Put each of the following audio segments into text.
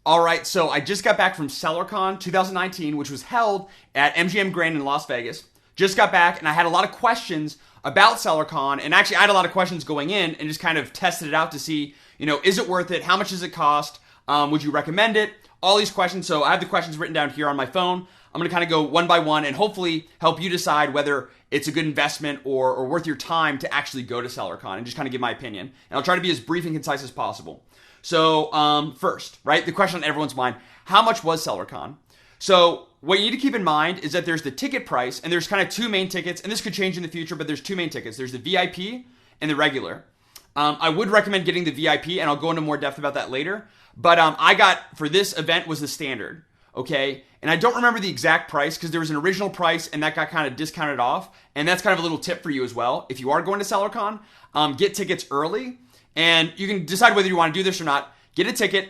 All right, so I just got back from SellerCon 2019, which was held at MGM Grand in Las Vegas. Just got back, and I had a lot of questions about SellerCon, and actually I had a lot of questions going in and just kind of tested it out to see, is it worth it? How much does it cost? Would you recommend it? All these questions. So I have the questions written down here on my phone. I'm going to kind of go one by one and hopefully help you decide whether it's a good investment or worth your time to actually go to SellerCon and just kind of give my opinion. And I'll try to be as brief and concise as possible. So first, right, the question on everyone's mind, how much was SellerCon? So what you need to keep in mind is that there's the ticket price, and there's kind of two main tickets, and this could change in the future, but there's two main tickets. There's the VIP and the regular. I would recommend getting the VIP, and I'll go into more depth about that later. But I got, for this event, was the standard, okay? And I don't remember the exact price because there was an original price, and that got kind of discounted off. And that's kind of a little tip for you as well. If you are going to SellerCon, get tickets early, and you can decide whether you want to do this or not. Get a ticket,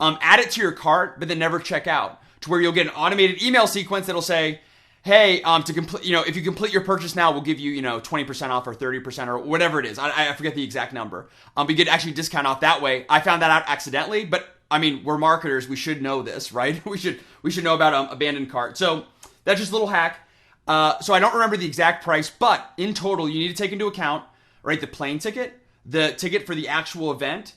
add it to your cart, but then never check out, to where you'll get an automated email sequence that'll say, hey, to complete, if you complete your purchase now, we'll give you, 20% off or 30% or whatever it is. I forget the exact number. But you get actually discount off that way. I found that out accidentally, but I mean, we're marketers. We should know this, right? We should know about abandoned cart. So that's just a little hack. So I don't remember the exact price, but in total, you need to take into account, right, the plane ticket, the ticket for the actual event,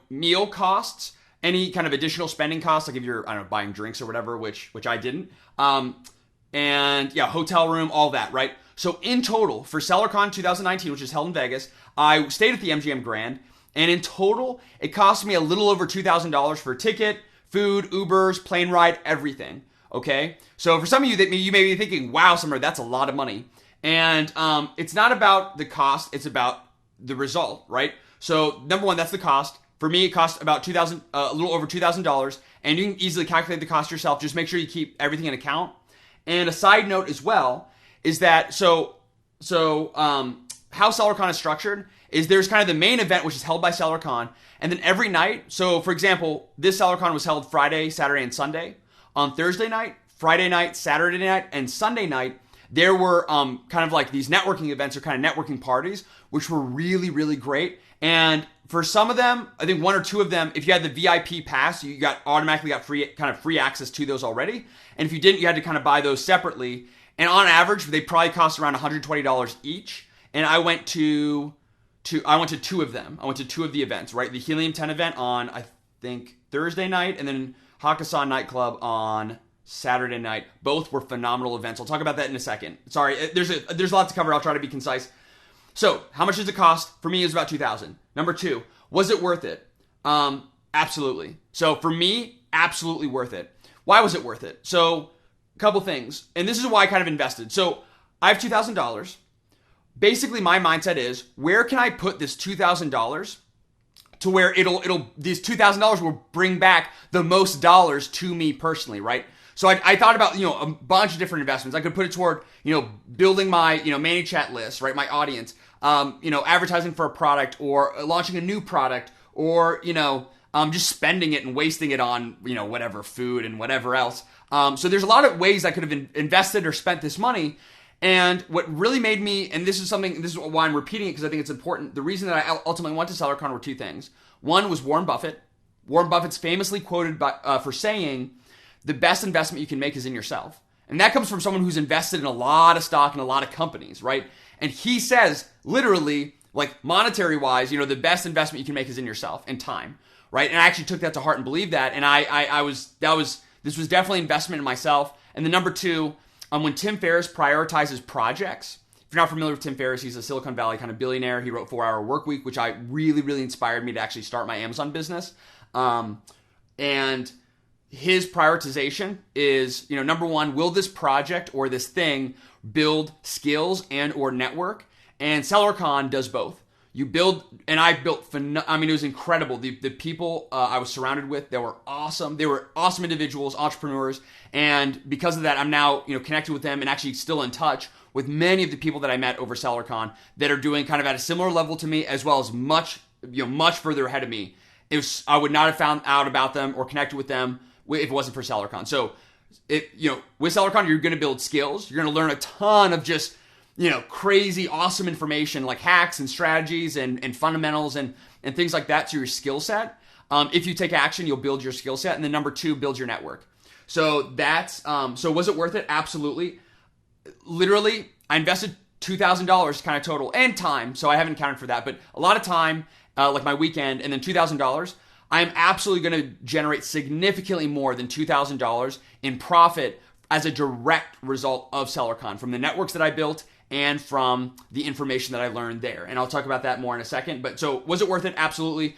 meal costs, any kind of additional spending costs, like if you're, buying drinks or whatever, which I didn't. And yeah, hotel room, all that, right? So in total, for SellerCon 2019, which is held in Vegas, I stayed at the MGM Grand, and in total, it cost me a little over $2,000 for a ticket, food, Ubers, plane ride, everything, okay? So for some of you, you may be thinking, wow, Summer, that's a lot of money. And it's not about the cost, it's about the result, right? So number one, that's the cost. For me, it cost about a little over $2,000, and you can easily calculate the cost yourself. Just make sure you keep everything in account. And a side note as well is that so how SellerCon is structured is there's kind of the main event, which is held by SellerCon, and then every night. So for example, this SellerCon was held Friday, Saturday, and Sunday. On Thursday night, Friday night, Saturday night, and Sunday night, there were kind of like these networking events or kind of networking parties, which were really, really great. And for some of them, I think one or two of them, if you had the VIP pass, you automatically got free access to those already. And if you didn't, you had to kind of buy those separately. And on average, they probably cost around $120 each. And I went to two of them. I went to two of the events, right? The Helium 10 event on, I think, Thursday night, and then Hakkasan Nightclub on Saturday night. Both were phenomenal events. I'll talk about that in a second. Sorry, there's a lot to cover. I'll try to be concise. So, how much does it cost? For me, it was about $2,000. Number two, was it worth it? Absolutely. So, for me, absolutely worth it. Why was it worth it? So, a couple things. And this is why I kind of invested. So, I have $2,000. Basically, my mindset is, where can I put this $2,000 to where these $2,000 will bring back the most dollars to me personally, right? So I thought about, a bunch of different investments. I could put it toward, building my, ManyChat list, right? My audience, advertising for a product or launching a new product or, just spending it and wasting it on, whatever food and whatever else. So there's a lot of ways I could have invested or spent this money. And what really made me, and this is why I'm repeating it because I think it's important. The reason that I ultimately went to SellerCon were two things. One was Warren Buffett. Warren Buffett's famously quoted for saying, the best investment you can make is in yourself. And that comes from someone who's invested in a lot of stock and a lot of companies, right? And he says, literally, like monetary wise, the best investment you can make is in yourself and time, right? And I actually took that to heart and believed that. And this was definitely investment in myself. And then number two, when Tim Ferriss prioritizes projects, if you're not familiar with Tim Ferriss, he's a Silicon Valley kind of billionaire. He wrote 4 Hour Workweek, which really, really inspired me to actually start my Amazon business. And his prioritization is, number one, will this project or this thing build skills and or network? And SellerCon does both. You build, and I built, it was incredible. The people I was surrounded with, they were awesome. They were awesome individuals, entrepreneurs. And because of that, I'm now, connected with them and actually still in touch with many of the people that I met over SellerCon that are doing kind of at a similar level to me, as well as much further ahead of me. I would not have found out about them or connected with them if it wasn't for SellerCon. So, with SellerCon, you're going to build skills. You're going to learn a ton of just, crazy, awesome information like hacks and strategies and fundamentals and things like that to your skill set. If you take action, you'll build your skill set. And then number 2, build your network. So that's, so was it worth it? Absolutely. Literally, I invested $2,000 kind of total and time. So I haven't accounted for that, but a lot of time, like my weekend, and then $2,000. I'm absolutely going to generate significantly more than $2,000 in profit as a direct result of SellerCon from the networks that I built and from the information that I learned there. And I'll talk about that more in a second. But so was it worth it? Absolutely.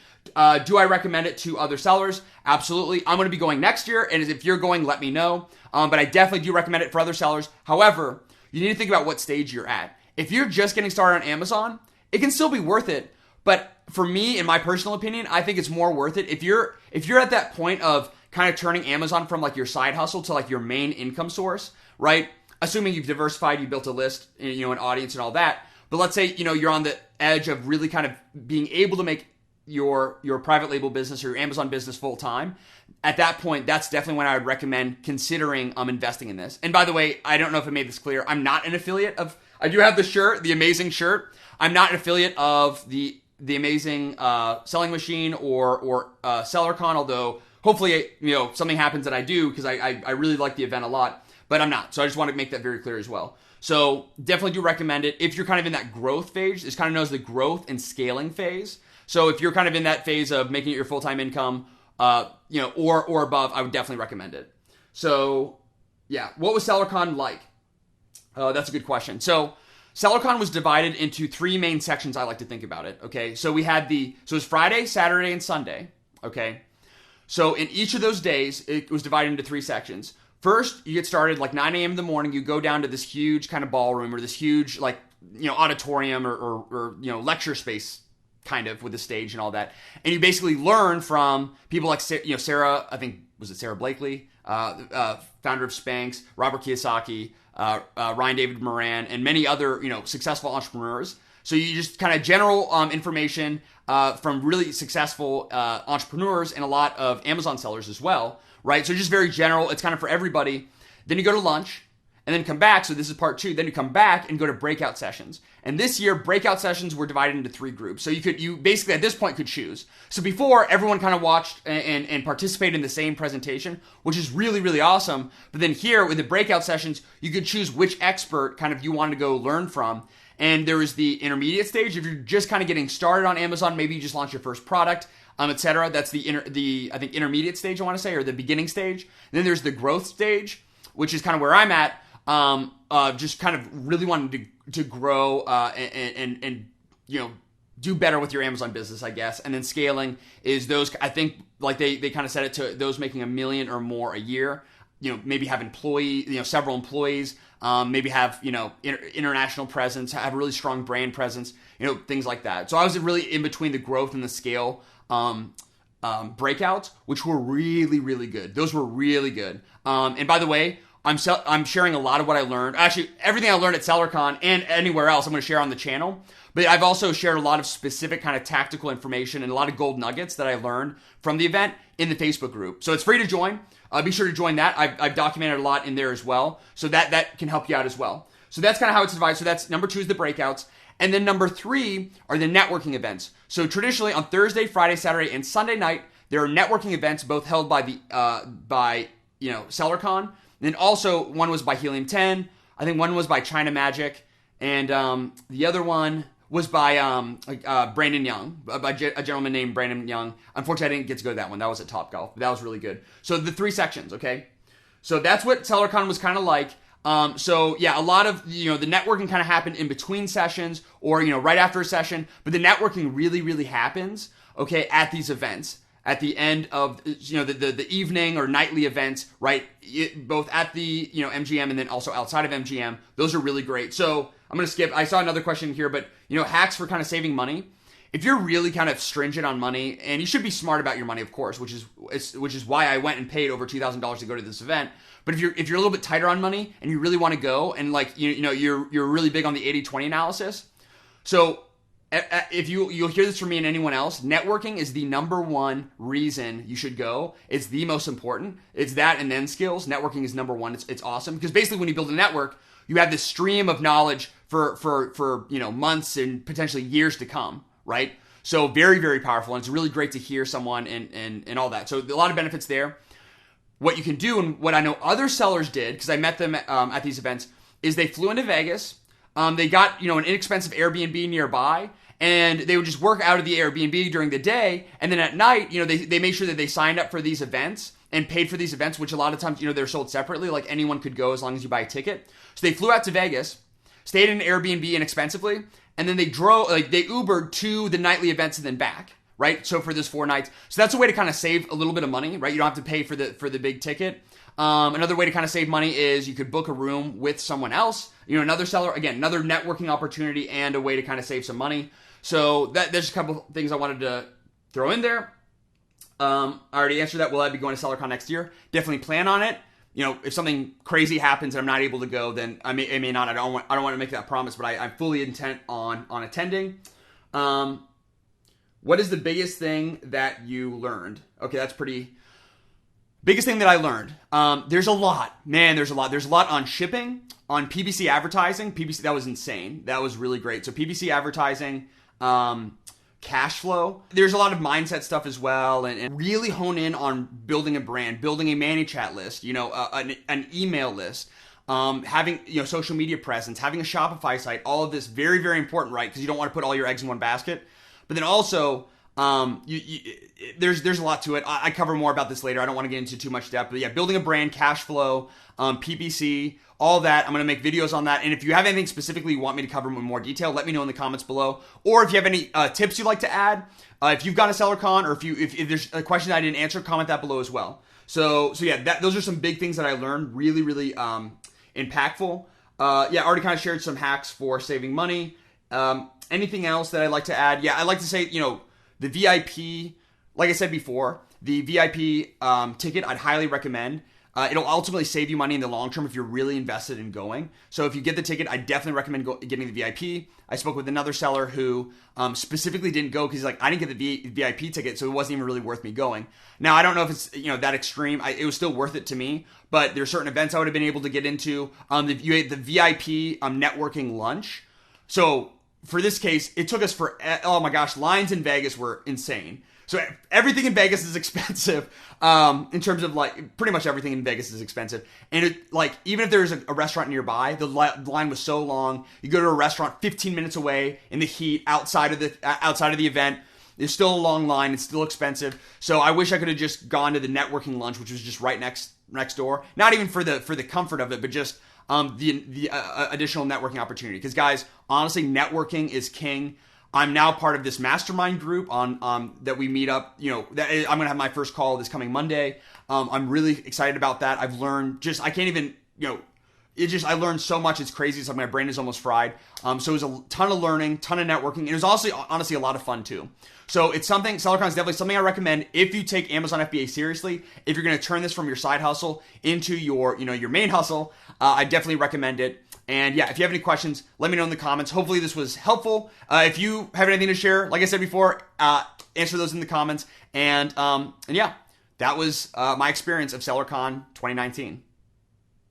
Do I recommend it to other sellers? Absolutely. I'm going to be going next year. And if you're going, let me know. But I definitely do recommend it for other sellers. However, you need to think about what stage you're at. If you're just getting started on Amazon, it can still be worth it. But for me, in my personal opinion, I think it's more worth it if you're at that point of kind of turning Amazon from like your side hustle to like your main income source, right? Assuming you've diversified, you built a list, an audience and all that. But let's say, you're on the edge of really kind of being able to make your private label business or your Amazon business full time. At that point, that's definitely when I would recommend considering investing in this. And by the way, I don't know if I made this clear. I'm not an affiliate of, I do have the shirt, the amazing shirt. I'm not an affiliate of the amazing selling machine or SellerCon, although hopefully, something happens that I do because I really like the event a lot, but I'm not. So I just want to make that very clear as well. So definitely do recommend it. If you're kind of in that growth phase, it's kind of known as the growth and scaling phase. So if you're kind of in that phase of making it your full-time income, or above, I would definitely recommend it. So yeah, what was SellerCon like? That's a good question. So SellerCon was divided into 3 main sections. I like to think about it. Okay. So we had it was Friday, Saturday, and Sunday. Okay. So in each of those days, it was divided into 3 sections. First, you get started like 9 a.m. in the morning. You go down to this huge kind of ballroom or this huge auditorium or lecture space kind of with the stage and all that. And you basically learn from people like, Sarah, I think, was it Sarah Blakely, founder of Spanx, Robert Kiyosaki, Ryan David Moran, and many other, successful entrepreneurs. So you just kind of general information from really successful entrepreneurs and a lot of Amazon sellers as well, right? So just very general. It's kind of for everybody. Then you go to lunch and then come back. So this is part 2. Then you come back and go to breakout sessions. And this year, breakout sessions were divided into 3 groups. So you basically at this point could choose. So before, everyone kind of watched and participated in the same presentation, which is really, really awesome. But then here with the breakout sessions, you could choose which expert kind of you wanted to go learn from. And there was the intermediate stage. If you're just kind of getting started on Amazon, maybe you just launched your first product, etc. That's the I think intermediate stage, I want to say, or the beginning stage. And then there's the growth stage, which is kind of where I'm at. Just kind of really wanting to grow and do better with your Amazon business, I guess. And then scaling is those, I think, like they kind of set it to those making $1 million or more a year. Maybe have several employees, maybe have, international presence, have a really strong brand presence, things like that. So I was really in between the growth and the scale breakouts, which were really, really good. Those were really good. And by the way, I'm sharing a lot of what I learned. Actually, everything I learned at SellerCon and anywhere else, I'm going to share on the channel. But I've also shared a lot of specific kind of tactical information and a lot of gold nuggets that I learned from the event in the Facebook group. So it's free to join. Be sure to join that. I've documented a lot in there as well. So that can help you out as well. So that's kind of how it's divided. So that's number 2 is the breakouts. And then number 3 are the networking events. So traditionally on Thursday, Friday, Saturday, and Sunday night, there are networking events both held by SellerCon. And then also one was by Helium 10. I think one was by China Magic. And the other one was by Brandon Young, by a gentleman named Brandon Young. Unfortunately, I didn't get to go to that one. That was at Topgolf. That was really good. So the 3 sections, okay? So that's what SellerCon was kind of like. So yeah, a lot of, the networking kind of happened in between sessions or, right after a session. But the networking really, really happens, okay, at these events. At the end of, the evening or nightly events, right? Both at the, MGM and then also outside of MGM. Those are really great. So I'm going to skip. I saw another question here, but, hacks for kind of saving money. If you're really kind of stringent on money, and you should be smart about your money, of course, which is why I went and paid over $2,000 to go to this event. But if you're a little bit tighter on money and you really want to go and you're really big on the 80-20 analysis. So if you'll hear this from me and anyone else, networking is the number 1 reason you should go. It's the most important. It's that and then skills. Networking is number 1. It's awesome because basically when you build a network, you have this stream of knowledge for months and potentially years to come, right? So very, very powerful. And it's really great to hear someone and all that. So a lot of benefits there. What you can do, and what I know other sellers did, because I met them at these events, is they flew into Vegas. They got, an inexpensive Airbnb nearby, and they would just work out of the Airbnb during the day. And then at night, they made sure that they signed up for these events and paid for these events, which a lot of times, they're sold separately. Like anyone could go as long as you buy a ticket. So they flew out to Vegas, stayed in an Airbnb inexpensively, and then they Ubered to the nightly events and then back. Right? So for this 4 nights. So that's a way to kind of save a little bit of money, right? You don't have to pay for the big ticket. Another way to kind of save money is you could book a room with someone else. Another seller, again, another networking opportunity and a way to kind of save some money. So there's a couple things I wanted to throw in there. I already answered that. Will I be going to SellerCon next year? Definitely plan on it. If something crazy happens and I'm not able to go, then I may not. I don't want to make that promise, but I'm fully intent on attending. What is the biggest thing that you learned? Okay, that's pretty... Biggest thing that I learned. There's a lot. Man, there's a lot. There's a lot on shipping, on PPC advertising. PPC, that was insane. That was really great. So PPC advertising, cash flow. There's a lot of mindset stuff as well, and really hone in on building a brand, building a ManyChat list, an email list, having social media presence, having a Shopify site. All of this very, very important, right? Because you don't want to put all your eggs in one basket. But then also, there's a lot to it. I cover more about this later. I don't want to get into too much depth. But yeah, building a brand, cash flow, PPC, all that. I'm going to make videos on that. And if you have anything specifically you want me to cover in more detail, let me know in the comments below. Or if you have any tips you'd like to add, if you've gone to SellerCon, or if there's a question I didn't answer, comment that below as well. So yeah, those are some big things that I learned. Really, really impactful. I already kind of shared some hacks for saving money. Anything else that I'd like to add? Yeah, I'd like to say, the VIP, like I said before, the VIP ticket, I'd highly recommend. It'll ultimately save you money in the long term if you're really invested in going. So if you get the ticket, I definitely recommend getting the VIP. I spoke with another seller who specifically didn't go because he's like, I didn't get the VIP ticket, so it wasn't even really worth me going. Now, I don't know if it's that extreme. It was still worth it to me, but there's certain events I would have been able to get into. You had the VIP networking lunch. So for this case, it took us oh my gosh, lines in Vegas were insane. So everything in Vegas is expensive, in terms of pretty much everything in Vegas is expensive. And even if there's a restaurant nearby, the line was so long. You go to a restaurant 15 minutes away in the heat outside of the event. There's still a long line. It's still expensive. So I wish I could have just gone to the networking lunch, which was just right next door. Not even for the comfort of it, but just the additional networking opportunity. Because guys, honestly, networking is king. I'm now part of this mastermind group on that we meet up. I'm going to have my first call this coming Monday. I'm really excited about that. I've learned I can't even, I learned so much. It's crazy. It's like my brain is almost fried. So it was a ton of learning, ton of networking. And it was also, honestly, a lot of fun too. So it's SellerCon is definitely something I recommend if you take Amazon FBA seriously. If you're going to turn this from your side hustle into your main hustle, I definitely recommend it. And yeah, if you have any questions, let me know in the comments. Hopefully this was helpful. If you have anything to share, like I said before, answer those in the comments. And yeah, that was my experience of SellerCon 2019.